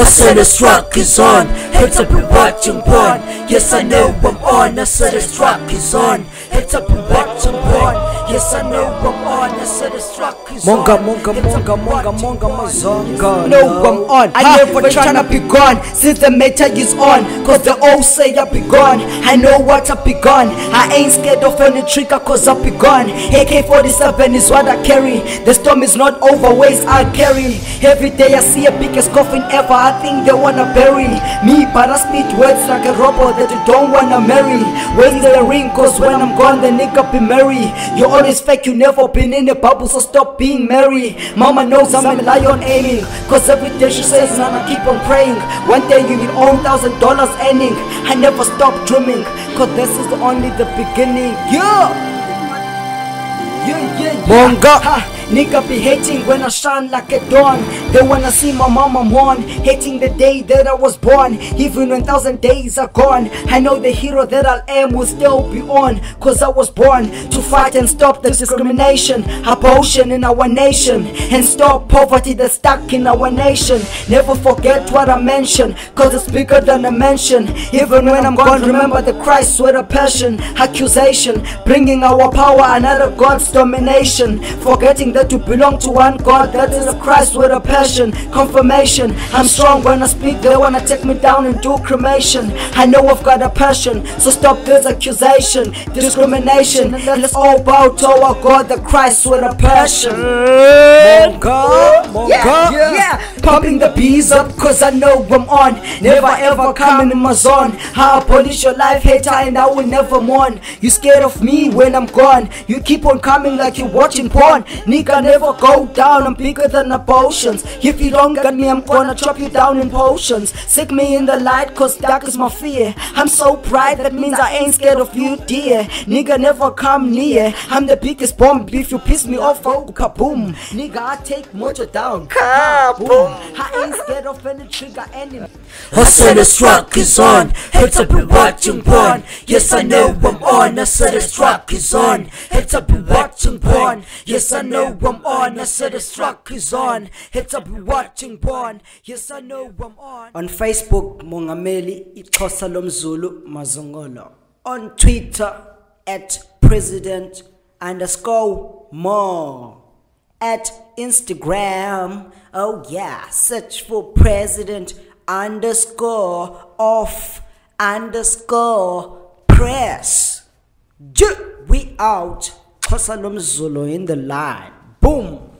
said the struck is on. Heads up and watching porn. Yes, I know I'm on. I said the struck is on. Heads up and watching porn. Yes, I know I'm on. I said the struck is on. Monga mazonga. No, I'm on. I never tryna be gone since the matter is on. Cause the old say I be gone. I know what I be gone. I ain't scared of any trigger cause I be gone. AK-47 is what I carry. The storm is not over, ways I carry. Every day I see a biggest coffin ever. I think they wanna bury me, but I spit words like a robot that you don't wanna marry. Where's the ring? Cause when I'm gone the nigga be merry. You always fake, you never been in a bubble, so stop being merry. Mama knows I'm a lion aiming, cause every day she says Nana keep on praying. One day you will own $1,000 earning. I never stop dreaming, cause this is only the beginning. Yeah. Monga. Nigga be hating when I shine like a dawn. They wanna see my mama mourn, hating the day that I was born. Even when 1,000 days are gone, I know the hero that I am will still be on. Cause I was born to fight and stop the discrimination, abortion in our nation, and stop poverty that's stuck in our nation. Never forget what I mentioned, cause it's bigger than a mention. Even when I'm gone, remember the Christ with a passion. Accusation, bringing our power, another God's domination. Forgetting that you belong to one God, that is a Christ with a passion. Confirmation, I'm strong when I speak. They wanna take me down and do cremation. I know I've got a passion, so stop this accusation, discrimination. Let's all bow to our God, the Christ with a passion. Yeah. Pumping the bees up cause I know I'm on. Never ever coming in my zone. I abolish your life, hater, and I will never mourn. You scared of me when I'm gone. You keep on coming like you're watching porn. Nigga never go down, I'm bigger than abortions. If you don't get me, I'm gonna chop you down in potions. Sick me in the light cause dark is my fear. I'm so bright, that means I ain't scared of you, dear. Nigga never come near. I'm the biggest bomb, if you piss me off, oh kaboom. Nigga I take motor down, kaboom. I ain't scared of any trigger enemy. I said the struck is on. Heads up and watching porn. Yes, I know I'm on. I said the struck is on. Heads up and watching porn. Yes, I know I'm on. I said the struck is on. Heads up and watching porn. Yes, I know I'm on. On Facebook, Mongameli iXhosa lomZulu Mazongolo. On Twitter, @president_more. At Instagram, oh yeah, search for president_of_press. We out. Xhosa lomZulu in the line. Boom.